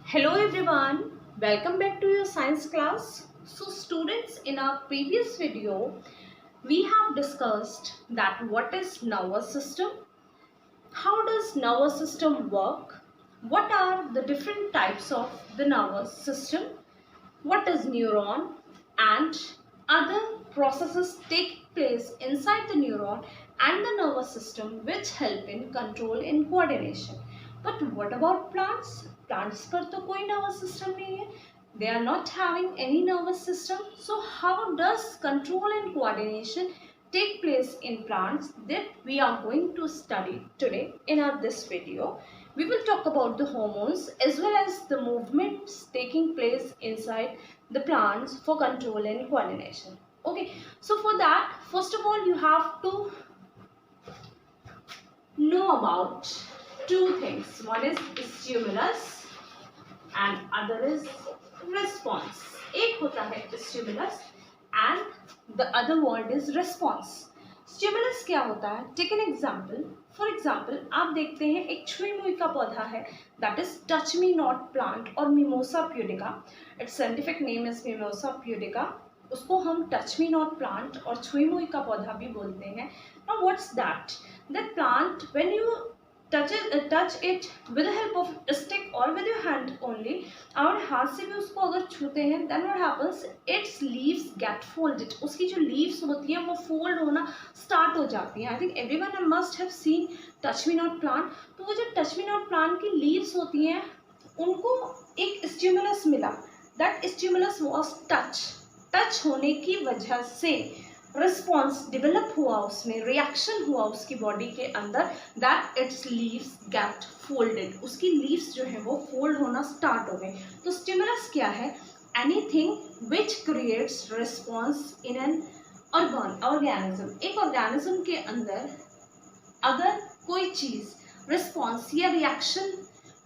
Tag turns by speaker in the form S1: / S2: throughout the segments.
S1: Hello everyone, welcome back to your science class. So students, in our previous video, we have discussed that what is nervous system, how does nervous system work, what are the different types of the nervous system, what is neuron and other processes take place inside the neuron and the nervous system which help in control and coordination. But what about plants? Plants पर तो कोई nervous system नहीं है. They are not having any nervous system. So how does control and coordination take place in plants? That we are going to study today in this video. We will talk about the hormones as well as the movements taking place inside the plants for control and coordination. Okay, so for that, first of all, you have to know about two things. One is stimulus and other is response. एक होता है stimulus and the other word is response. Stimulus क्या होता है? Take an example. For example, आप देखते हैं एक छुई मुई का पौधा है, that is touch me not plant और Mimosa pudica. Its scientific name is Mimosa pudica. उसको हम touch me not plant और छुई मुई का पौधा भी बोलते हैं. Now what's that? That plant, when you touch it with the help of a stick or with your hand only, और हाथ से भी उसको अगर छूते हैं, then what happens? Its leaves get folded. उसकी जो leaves होती हैं वो fold होना start हो जाती हैं. I think everyone must have seen touch me not plant. तो वो जो touch me not plant की leaves होती हैं, उनको एक stimulus मिला. That stimulus was touch. Touch होने की वजह से रिस्पॉन्स डेवलप हुआ, उसमें रिएक्शन हुआ उसकी बॉडी के अंदर, that it's leaves get folded. उसकी लीव्स जो है वो फोल्ड होना स्टार्ट हो गए. तो स्टिमुलस क्या है? Anything which creates response in an organism. एक ऑर्गेनिज्म के अंदर अगर कोई चीज रिस्पॉन्स या रिएक्शन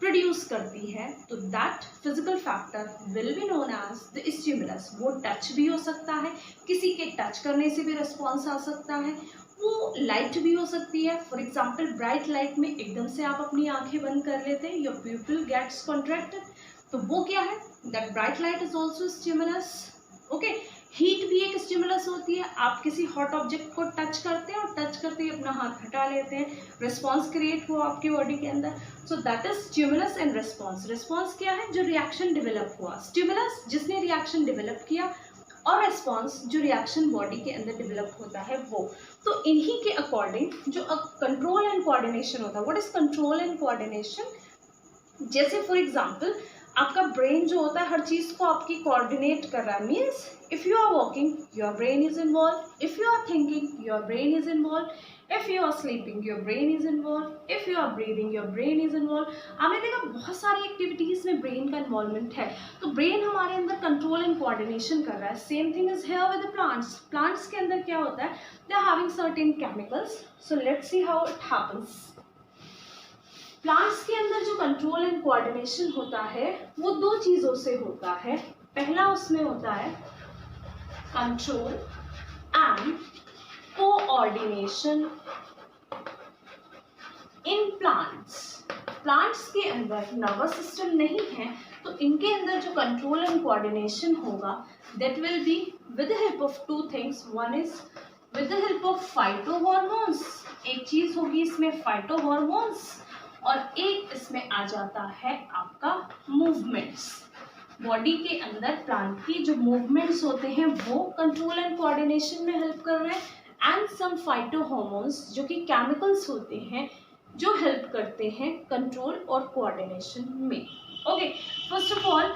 S1: प्रोड्यूस करती है तो that physical factor will be known as the stimulus. वो टच भी हो सकता है, किसी के टच करने से भी रिस्पॉन्स आ सकता है, वो लाइट भी हो सकती है. फॉर एग्जाम्पल, ब्राइट लाइट में एकदम से आप अपनी आंखें बंद कर लेते हैं, योर प्यूपिल गेट्स कॉन्ट्रैक्टेड, तो वो क्या है? That bright light is also stimulus. Okay, heat भी एक स्टिमुलस होती है. आप किसी हॉट ऑब्जेक्ट को टच करते हैं और टच करते ही अपना हाथ हटा लेते हैं, रिस्पॉन्स क्रिएट हुआ आपकी बॉडी के अंदर. सो that is stimulus and response. Response क्या है? जो रिएक्शन डेवलप हुआ. स्टिमुलस जिसने रिएक्शन डेवलप किया और रिस्पॉन्स जो रिएक्शन बॉडी के अंदर डेवलप होता है वो. तो इन्हीं के अकॉर्डिंग जो कंट्रोल एंड कोऑर्डिनेशन होता है. What is control and coordination? जैसे फॉर एग्जाम्पल, आपका ब्रेन जो होता है हर चीज को आपकी कोऑर्डिनेट कर रहा है. Means if you are walking your brain is involve, if you are thinking your brain is involve, if you are sleeping your brain is involve, if you are breathing your brain is involve. आपने देखा बहुत सारी activities में brain का involvement है. तो brain हमारे अंदर कंट्रोल एंड कोऑर्डिनेशन कर रहा है. Same thing is here with the plants. Plants के अंदर क्या होता है? They are having certain chemicals. So let's see how it happens. Plants के अंदर जो कंट्रोल एंड कोऑर्डिनेशन होता है वो दो चीजों से होता है. पहला उसमें होता है control and coordination in plants. Plants के अंदर नर्वस सिस्टम नहीं है तो इनके अंदर जो कंट्रोल एंड कोऑर्डिनेशन होगा that will be with the help of two things. One is with the help of phyto hormones. एक चीज होगी इसमें फाइटो हॉर्मोन्स और एक इसमें आ जाता है आपका मूवमेंट्स. बॉडी के अंदर प्लांट की जो मूवमेंट्स होते हैं वो कंट्रोल एंड कोऑर्डिनेशन में हेल्प कर रहे हैं. एंड सम फाइटो हॉर्मोन्स जो कि केमिकल्स होते हैं जो हेल्प करते हैं कंट्रोल और कोऑर्डिनेशन में. Okay, first of all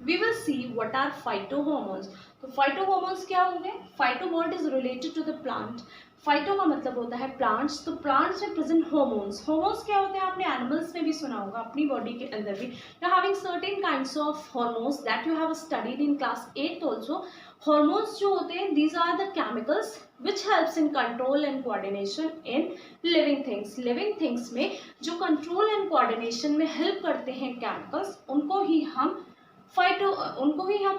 S1: we will see what are phyto hormones. तो फाइटो हॉर्मोन्स क्या होंगे? Phyto word is related to the plant. Phyto का मतलब होता है प्लांट्स. तो प्लांट्स में प्रेजेंट हॉर्मोन्स. हॉर्मोन्स क्या होते हैं? आपने एनिमल्स में भी सुना होगा, अपनी बॉडी के अंदर भी. You having certain kinds of hormones that you have studied in class 8 also. Hormones जो होते हैं these are the chemicals which helps in control and coordination in living things. Living things में जो कंट्रोल एंड कोऑर्डिनेशन में help करते हैं chemicals, उनको ही हम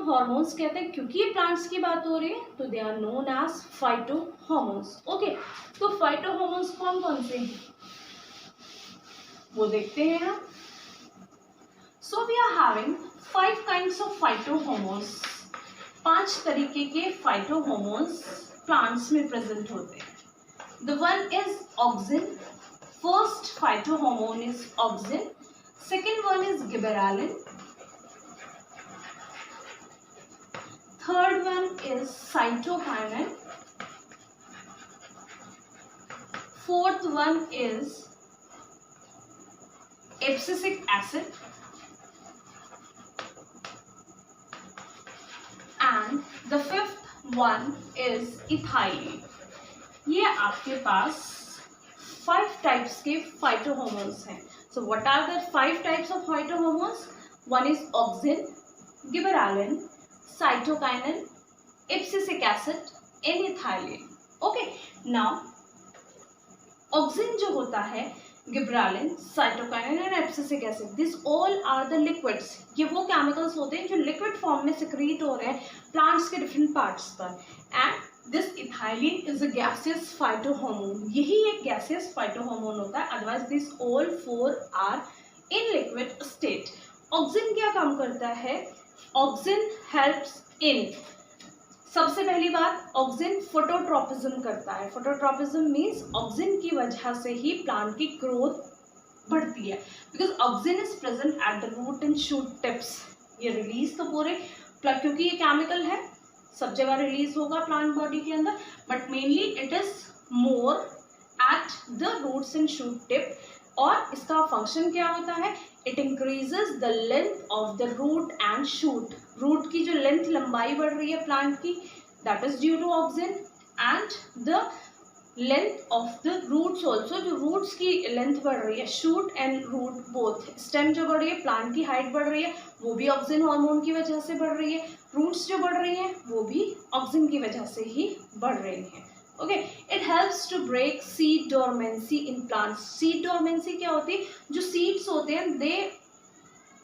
S1: हार्मोन्स कहते हैं. क्योंकि ये प्लांट्स की बात हो रही है तो they are known as phyto hormones. Okay, तो फाइटो हार्मोन्स कौन कौन से हैं वो देखते हैं हम. So we are having kinds of phytohormones, 5 तरीके के फाइटोहोर्मोन्स प्लांट्स में प्रेजेंट होते हैं. The one is auxin. First phytohormone is auxin. Second one is gibberellin. Third one is cytokinin. Fourth one is abscisic acid. And the fifth one is ethylene. ये आपके पास 5 types के phytohormones हैं. So what are the 5 types of phytohormones? One is auxin, gibberellin, cytokinin, abscisic acid and ethylene. Okay, now auxin जो होता है, gibberellin, cytokinin and abscisic acid, this all are the liquids. ये वो chemicals होते हैं जो liquid form में secrete हो रहे हैं प्लांट्स के डिफरेंट पार्ट्स पर. And this ethylene is a gaseous phytohormone. यही एक गैसियस फाइटोहोर्मोन होता है. Otherwise this all 4 are in liquid state. Auxin क्या काम करता है? ऑक्सिन हेल्प्स इन, सबसे पहली बात, ऑक्सिन फोटोट्रोपिज्म करता है. फोटोट्रोपिज्म मीन्स ऑक्सिन की वजह से ही प्लांट की ग्रोथ बढ़ती है. Because auxin is present at the root and shoot tips. ये रिलीज तो पूरे, क्योंकि ये केमिकल है, सब जगह रिलीज होगा प्लांट बॉडी के अंदर, but mainly it is more at the roots and shoot tip. और इसका फंक्शन क्या होता है? It increases the length of the root and shoot. Root की जो लेंथ, लंबाई बढ़ रही है प्लांट की, that is due to auxin. And the length of the roots also, जो रूट्स की लेंथ बढ़ रही है, shoot and root both, stem जो बढ़ रही है, प्लांट की हाइट बढ़ रही है, वो भी ऑक्सिन हार्मोन की वजह से बढ़ रही है. रूट्स जो बढ़ रही हैं वो भी ऑक्सिन की वजह से ही बढ़ रही हैं. Okay, it helps to break seed dormancy in plants. Seed dormancy क्या होती है? जो सीड्स होते हैं, दे,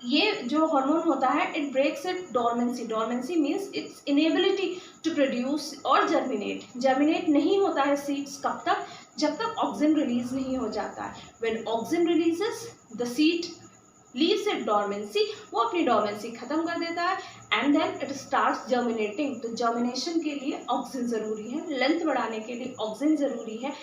S1: ये जो हार्मोन होता है, it breaks it dormancy. Dormancy means it's inability to produce और जर्मिनेट. जर्मिनेट नहीं होता है सीड्स कब तक? जब तक ऑक्सिन रिलीज नहीं हो जाता है. When auxin releases, the seed leaves it dormancy. वो अपनी डोरमेंसी खत्म कर देता है and then it starts germinating. तो जर्मिनेशन के लिए ऑक्सिन जरूरी है, लेंथ बढ़ाने के लिए ऑक्सिन जरूरी है.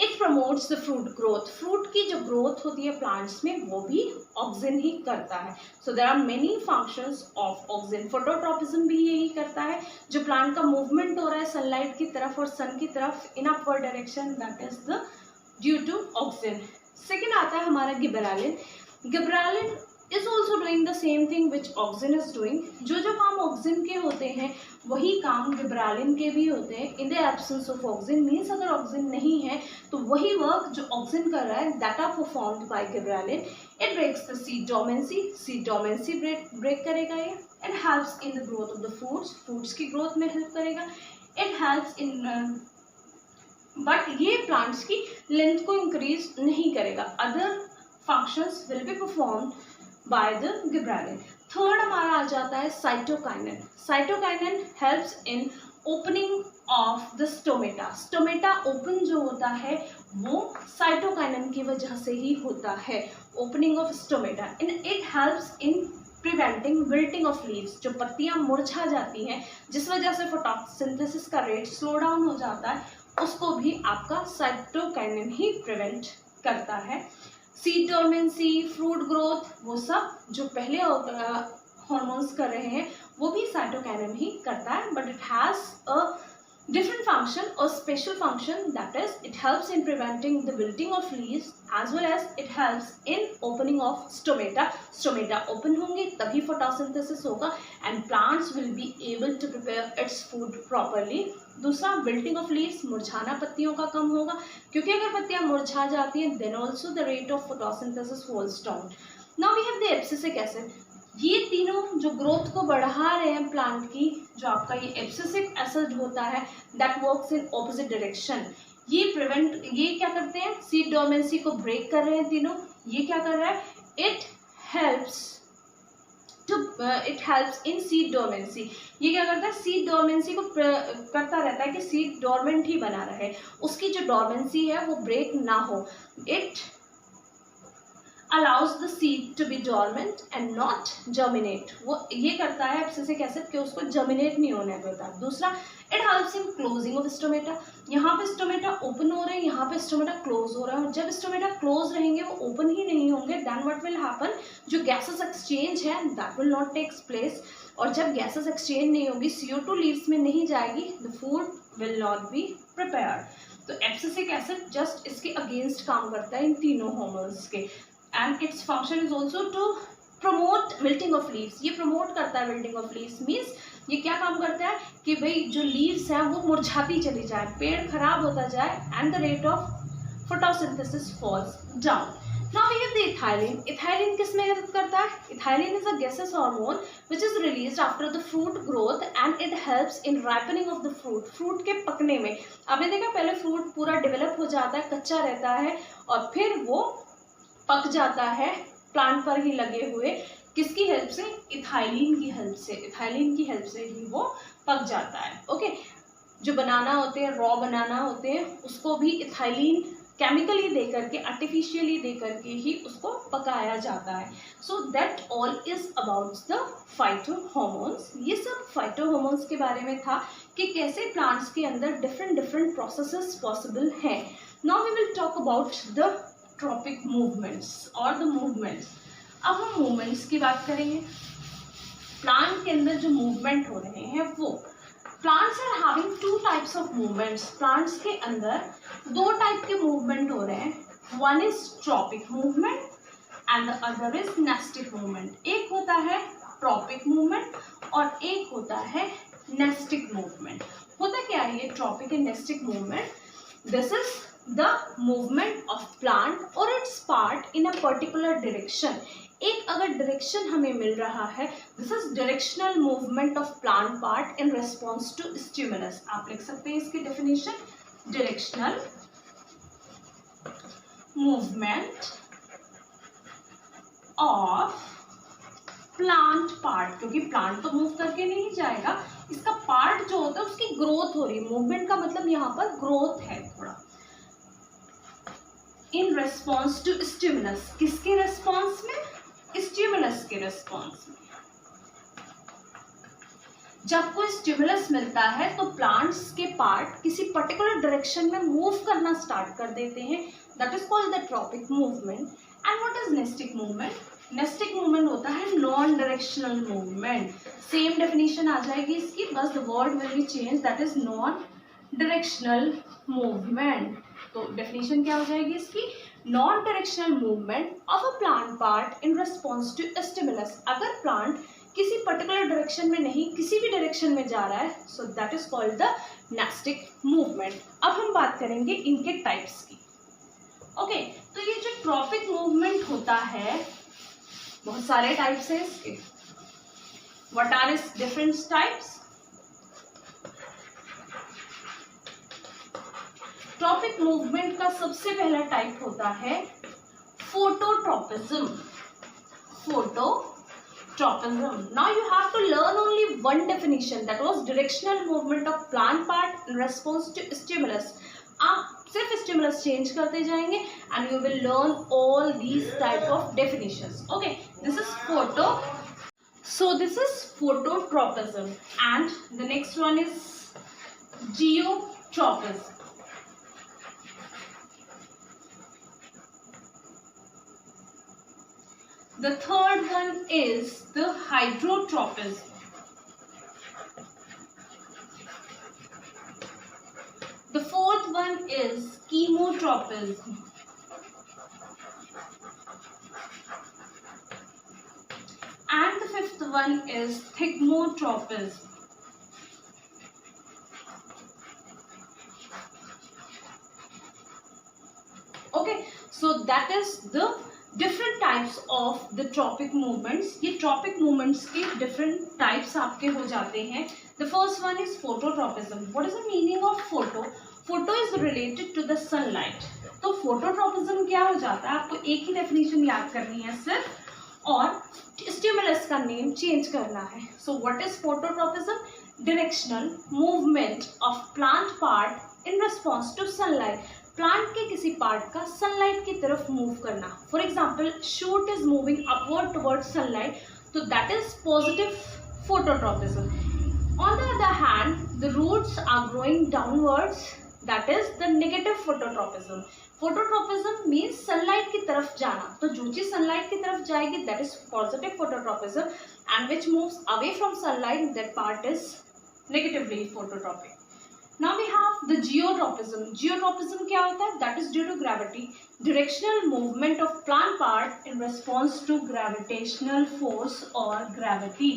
S1: It promotes the fruit growth. Fruit की जो ग्रोथ होती है प्लांट्स में, वो भी ऑक्सिन ही करता है. So there are many functions of auxin. Phototropism भी यही करता है. जो प्लांट का मूवमेंट हो रहा है सनलाइट की तरफ और सन की तरफ in upward direction, that is the due to auxin. Second आता है हमारा gibberellin. Gibberellin is also doing the same thing which auxin is doing. जो काम ऑक्सिन के होते हैं वही काम गिबेरालिन के भी होते हैं. In the absence of auxin means अगर ऑक्सिन नहीं है तो वही वर्क जो ऑक्सिन कर रहा है, that are performed by gibberellin. It breaks the seed dormancy. Seed dormancy break करेगा ये. It helps in the growth of the fruits. Fruits की ग्रोथ में हेल्प करेगा. इट हेल्प्स इन, बट ये प्लांट्स की लेंथ को इंक्रीज नहीं करेगा. Other functions will be performed by the gibberellin. Third हमारा आ जाता है cytokinin. Cytokinin helps in opening of the stomata. Stomata open जो होता है वो साइटोकाइनिन की वजह से ही होता है, opening of stomata. And it helps in preventing wilting of leaves. जो पत्तियां मुरझा जाती हैं जिस वजह से फोटोसिंथेसिस का रेट स्लो डाउन हो जाता है, उसको भी आपका साइटोकाइनिन ही प्रिवेंट करता है. सीड डोरमेंसी, फ्रूट ग्रोथ, वो सब जो पहले हार्मोन्स कर रहे हैं वो भी साइटोकाइनिन ही करता है. But it has a different function or special function, that is it helps in preventing the wilting of leaves as well as it helps in opening of stomata. Stomata open होंगे तभी photosynthesis होगा and plants will be able to prepare its food properly. दूसरा wilting of leaves, मुरझाना पत्तियों का कम होगा क्योंकि अगर पत्तियां मुरझा जाती हैं then also the rate of photosynthesis falls down. Now we have the abscisic acid. ये तीनों जो ग्रोथ को बढ़ा रहे हैं प्लांट की, जो आपका ये एब्सिसिक एसिड होता है that works in opposite direction. ये क्या करते हैं, सीड डोरमेंसी को ब्रेक कर रहे हैं तीनों. ये क्या कर रहा है, it helps in seed dormancy. ये क्या करता है, सीड डोरमेंसी को करता रहता है कि सीड डोरमेंट ही बना रहे, उसकी जो डोरमेंसी है वो ब्रेक ना हो. It allows the seed to be dormant and not germinate. वो ये करता है एब्सिसिक एसिड कि उसको जर्मिनेट नहीं होने देता. दूसरा, it helps in closing of stomata. यहाँ पे स्टोमेटा ओपन हो रहे हैं, यहाँ पे स्टोमेटा क्लोज हो रहा है. जब स्टोमेटा क्लोज रहेंगे, वो ओपन ही नहीं होंगे, then what will happen? जो गैसेस एक्सचेंज है that will not take place. और जब गैसेस एक्सचेंज नहीं होगी, CO2 लीव्स में नहीं जाएगी, the food will not be prepared. तो एब्सिसिक एसिड जस्ट इसके अगेंस्ट काम करता है इन तीनों हार्मोन्स के. And it's function is also to promote wilting of leaves. ये प्रमोट करता है विल्टिंग ऑफ लीव्स. मीन्स ये क्या काम करता है कि भाई जो लीव्स हैं वो मुरझाती चली जाए, पेड़ खराब होता जाए, and the rate of photosynthesis falls down. Now we have the ethylene. Ethylene किस में मदद करता है? Ethylene is a gaseous hormone which is released after the fruit growth and it helps in ripening of the fruit. Fruit के पकने में. आपने देखा पहले फ्रूट पूरा डेवलप हो जाता है, कच्चा रहता है, और फिर वो पक जाता है प्लांट पर ही लगे हुए. किसकी हेल्प से? इथाइलिन की हेल्प से. इथाइलिन की हेल्प से ही वो पक जाता है. ओके, जो बनाना होते हैं, रॉ बनाना होते हैं, उसको भी इथाइलिन केमिकली दे करके, आर्टिफिशियली दे करके ही उसको पकाया जाता है. So that all is about the phyto hormones. ये सब फाइटो हॉर्मोन्स के बारे में था कि कैसे प्लांट्स के अंदर डिफरेंट प्रोसेसेस पॉसिबल हैं. Now we will talk about the tropic movements और द मूवमेंट्स. अब हम मूवमेंट्स की बात करेंगे. प्लांट के अंदर जो मूवमेंट हो रहे हैं वो plants are having two types of movements. Plants के अंदर दो टाइप के मूवमेंट हो रहे हैं. One is tropic movement and the other is nastic movement. एक होता है ट्रॉपिक मूवमेंट और एक होता है नेस्टिक मूवमेंट. होता क्या है ये tropic and nastic movement? This is the movement of plant or its part in a particular direction. एक अगर direction हमें मिल रहा है, this is directional movement of plant part in response to stimulus. आप लिख सकते हैं इसकी definition, directional movement of plant part. क्योंकि plant तो move करके नहीं जाएगा, इसका part जो होता है उसकी growth हो रही है. movement का मतलब यहाँ पर growth है थोड़ा. In response to stimulus. किसके रेस्पॉन्स में? स्टिमुलस के रेस्पॉन्स में. जब कोई स्टिमुलस मिलता है तो प्लांट्स के पार्ट किसी पर्टिकुलर डायरेक्शन में मूव करना स्टार्ट कर देते हैं. That is called the tropic movement. And what is nastic movement? Nastic movement होता है non directional movement. Same definition आ जाएगी इसकी, बस the word will be change. That is non directional movement. तो डेफिनेशन क्या हो जाएगी इसकी? Non directional movement of a plant part in response to stimulus. अगर प्लांट किसी पर्टिकुलर डायरेक्शन में नहीं, किसी भी डायरेक्शन में जा रहा है, सो that is called the nastic movement. अब हम बात करेंगे इनके टाइप्स की. ओके, तो ये जो ट्रॉपिक मूवमेंट होता है, बहुत सारे टाइप्स है इसके. What are its different types? Tropic movement का सबसे पहला टाइप होता है phototropism. Phototropism. Now you have to learn only one definition, that was directional movement of plant part in response to stimulus. आप सिर्फ स्टिमुलस चेंज करते जाएंगे and you will learn all these type of definitions. Okay, this is photo. So this is phototropism and the next one is geotropism. The third one is the hydrotropism. The fourth one is chemotropism. And the fifth one is thigmotropism. Okay, so that is the different types of the tropic movements. ये tropic movements के different types आपके हो जाते हैं. The first one is phototropism. What is the meaning of photo? Photo is related to the sunlight. तो phototropism क्या हो जाता है? आपको एक ही डेफिनेशन याद करनी है सिर्फ, और स्टिमुलस का नेम चेंज करना है. So what is phototropism? Directional movement of plant part in response to sunlight. Plant के किसी पार्ट का सनलाइट की तरफ मूव करना. For example, shoot is moving upward toward sunlight, तो that is positive phototropism. On the other hand, the roots are growing downwards, that is the negative phototropism. Phototropism means sunlight की तरफ जाना. तो जो चीज sunlight की तरफ जाएगी that is positive phototropism, and which moves away from sunlight, that part is negatively phototropic. Now we have the geotropism. Geotropism क्या होता है? That is due to gravity. Directional movement of plant part in response to gravitational force or gravity.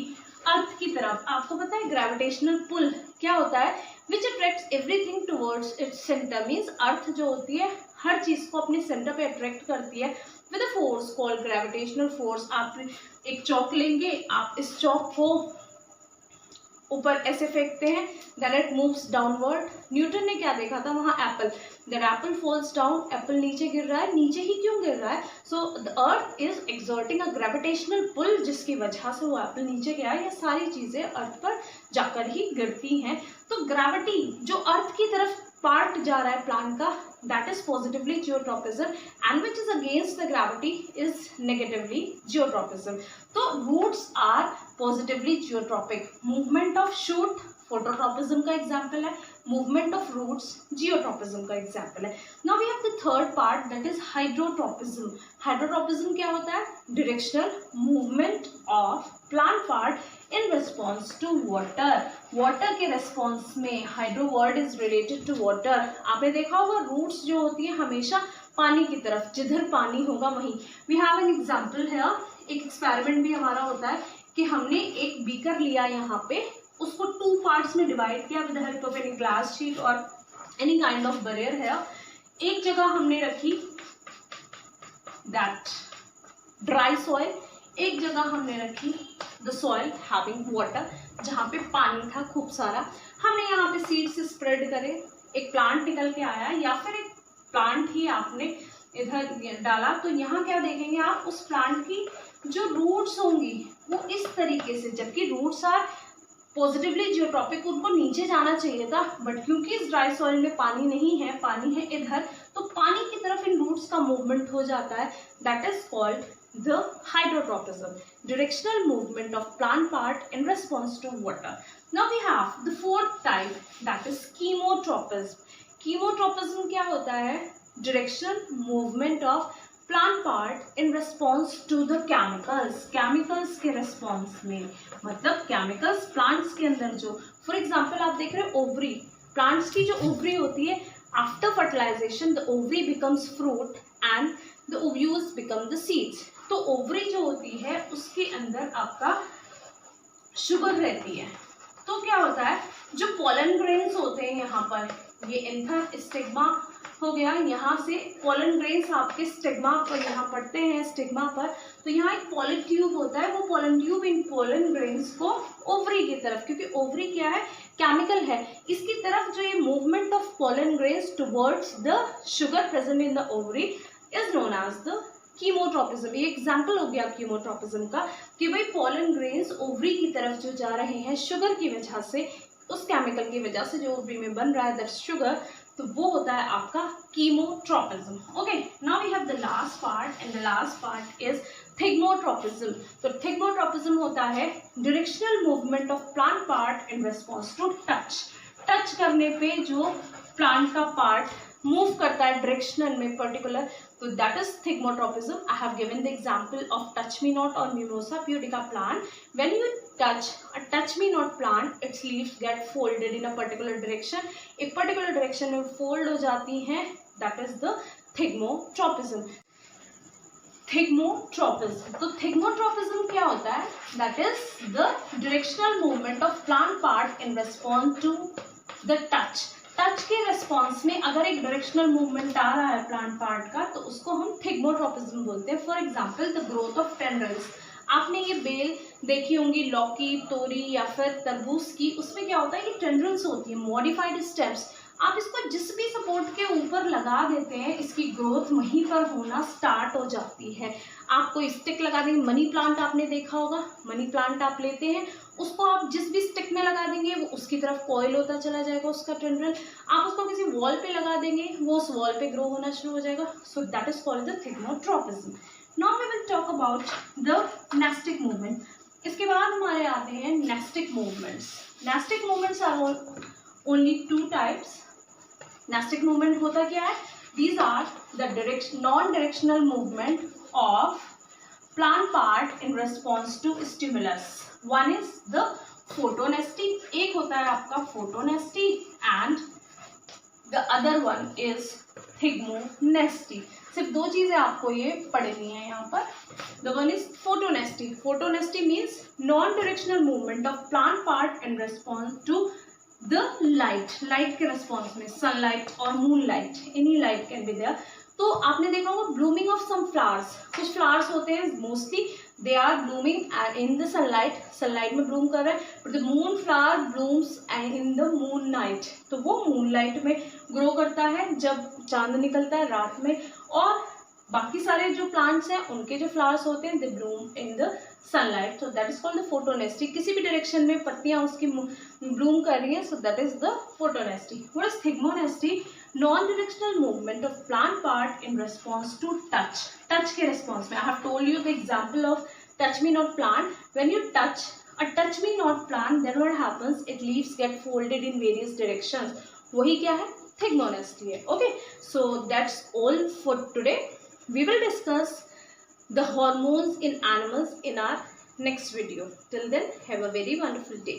S1: अर्थ की तरफ. आपको पता है gravitational pull क्या होता है? Which attracts everything towards its centre. Means earth जो होती है हर चीज को अपने सेंटर पे अट्रैक्ट करती है with a force called gravitational force. आप एक चौक लेंगे, आप इस चौक को ऊपर ऐसे फेंकते हैं, then it moves downward. Newton ने क्या देखा था वहाँ? Apple. That apple falls down, apple नीचे गिर रहा है. नीचे ही क्यों गिर रहा है? So the earth is exerting a gravitational pull, जिसकी वजह से वो एप्पल नीचे गया. ये सारी चीजें अर्थ पर जाकर ही गिरती हैं. तो ग्रेविटी जो अर्थ की तरफ पार्ट जा रहा है प्लांट का, that is positively geotropism, and which is against the gravity is negatively geotropism. तो roots are positively geotropic. Movement of shoot phototropism का example है, movement of roots geotropism का example है. Now we have the third part, that is hydrotropism. Hydrotropism क्या होता है? Directional movement of plant part in response to water. Water के response में hydro word is related to water. आपने देखा होगा roots जो होती है हमेशा पानी की तरफ, जिधर पानी होगा वहीं. We have an example here. एक एक्सपेरिमेंट भी हमारा होता है कि हमने एक बीकर लिया, यहाँ पे उसको 2 पार्ट्स में डिवाइड किया with help of any glass sheet और एनी काइंड ऑफ बैरियर है. एक जगह हमने रखी दैट ड्राई सॉइल, एक जगह हमने रखी द सॉइल हैविंग वाटर, जहाँ पे पानी था खूब सारा. हमने यहाँ पे सीड्स स्प्रेड करे, एक प्लांट निकल के आया या फिर एक प्लांट ही आपने इधर डाला. तो यहाँ क्या देखेंगे आप? उस प्लांट की जो रूट्स होंगी वो इस तरीके से, जबकि रूट्स आर पॉजिटिवली जियोट्रॉपिक, उनको नीचे जाना चाहिए था, बट क्योंकि इस ड्राई सॉइल में पानी नहीं है, पानी है इधर, तो पानी की तरफ इन रूट्स का मूवमेंट हो जाता है. That is called the hydrotropism, directional movement of plant part in response to water. Now we have the fourth type, that is chemotropism. Chemotropism क्या होता है? Directional movement of plant part in response to the chemicals. Chemicals के response में, मतलब chemicals plants के अंदर जो, for example आप देख रहे हो ovary, plants की जो ovary होती है, after fertilization the ovary becomes fruit and the ovules become the seeds. तो ओवरी जो होती है उसके अंदर आपका शुगर रहती है. तो क्या होता है? जो पोलन ग्रेन्स होते हैं यहाँ पर, ये एंथर स्टिग्मा हो गया, यहाँ से पोलन ग्रेन्स आपके स्टिग्मा पर यहाँ पड़ते हैं, स्टिग्मा पर. तो यहाँ एक पोलन ट्यूब होता है, वो पोलन ट्यूब इन पोलन ग्रेन्स को ओवरी की तरफ, क्योंकि ओवरी क्या है? केमिकल है, इसकी तरफ जो ये movement of pollen grains towards the sugar present in the ovary is known as the chemotropism. ये एग्जाम्पल हो गया कीमोट्रोपिज्म का कि भाई पोलन ग्रेन्स ओवरी की तरफ जो जा रहे हैं शुगर की वजह से, उस केमिकल की वजह से जो ओवरी में बन रहा है दैट शुगर, तो वो होता है आपका chemotropism. Okay, now we have the last part, and the last part is thigmotropism. तो थिग्मोट्रोपिज्म होता है directional movement of plant part in response to touch. Touch करने पे जो प्लांट का पार्ट मूव करता है डायरेक्शनल में पर्टिकुलर, तो that is thigmotropism. I have given the example of touch me not और mimosa pudica plant. When you touch a touch me not plant, its leaves get folded in a particular direction, एक particular direction में fold हो जाती हैं, that is the thigmotropism. Thigmotropism, तो thigmotropism क्या होता है? That is the directional movement of plant part in response to the touch. Touch के रेस्पॉन्स में अगर एक डायरेक्शनल मूवमेंट आ रहा है प्लांट पार्ट का, तो उसको हम थिग्मोट्रोपिज्म बोलते हैं. For example the growth of tendrils. आपने ये बेल देखी होंगी लौकी, तोरी या फिर तरबूज की, उसमें क्या होता है? ये टेंड्रिल्स होती है, मॉडिफाइड स्टेम्स. आप इसको जिस भी सपोर्ट के ऊपर लगा देते हैं इसकी ग्रोथ वहीं पर होना स्टार्ट हो जाती है। आप कोई स्टिक लगा देंगे, मनी प्लांट आपने देखा होगा, मनी प्लांट आप लेते हैं उसको आप जिस भी स्टिक में लगा देंगे वो उसकी तरफ कॉइल होता चला जाएगा उसका टेंड्रिल। आप उसको किसी वॉल पे लगा देंगे वो उस वॉल पे ग्रो होना शुरू हो जाएगा। So that is called the thigmotropism. Now we will talk about the nastic movement. इसके बाद हमारे आते हैं nastic movements. Nastic movements are only two types. Nastic movement होता क्या है? These are the non directional movement of plant part in response to stimulus. One is the photonasty, एक होता है आपका photonasty and the other one is thigmonasty. सिर्फ दो चीजें आपको ये पढ़नी है यहाँ पर। The one is photonasty. Photonasty means non directional movement of plant part in response to the light. Light के रिस्पॉन्स में सनलाइट और moon light, any light can be there. तो आपने देखा होगा ब्लूमिंग ऑफ सम फ्लावर्स, कुछ flowers होते हैं mostly they are blooming in the sunlight, sunlight में ब्लूम कर रहे हैं, but the moon flower blooms in the moon night, तो वो मून लाइट में ग्रो करता है जब चांद निकलता है रात में। और बाकी सारे जो प्लांट्स हैं उनके जो फ्लावर्स होते हैं they bloom in the sunlight, so that is called the photonasty. किसी भी डायरेक्शन में पत्तियां उसकी ब्लूम कर रही हैं, so that is the photonasty. What is thigmonasty? Non directional movement of plant part in response to touch. Touch के response में I have told you the example of touch me not plant. When you touch a touch me not plant, then what happens? It leaves get folded in various directions. वही क्या है? Thigmonesty है. Okay, so that's all for today. We will discuss the hormones in animals in our next video. Till then, have a very wonderful day.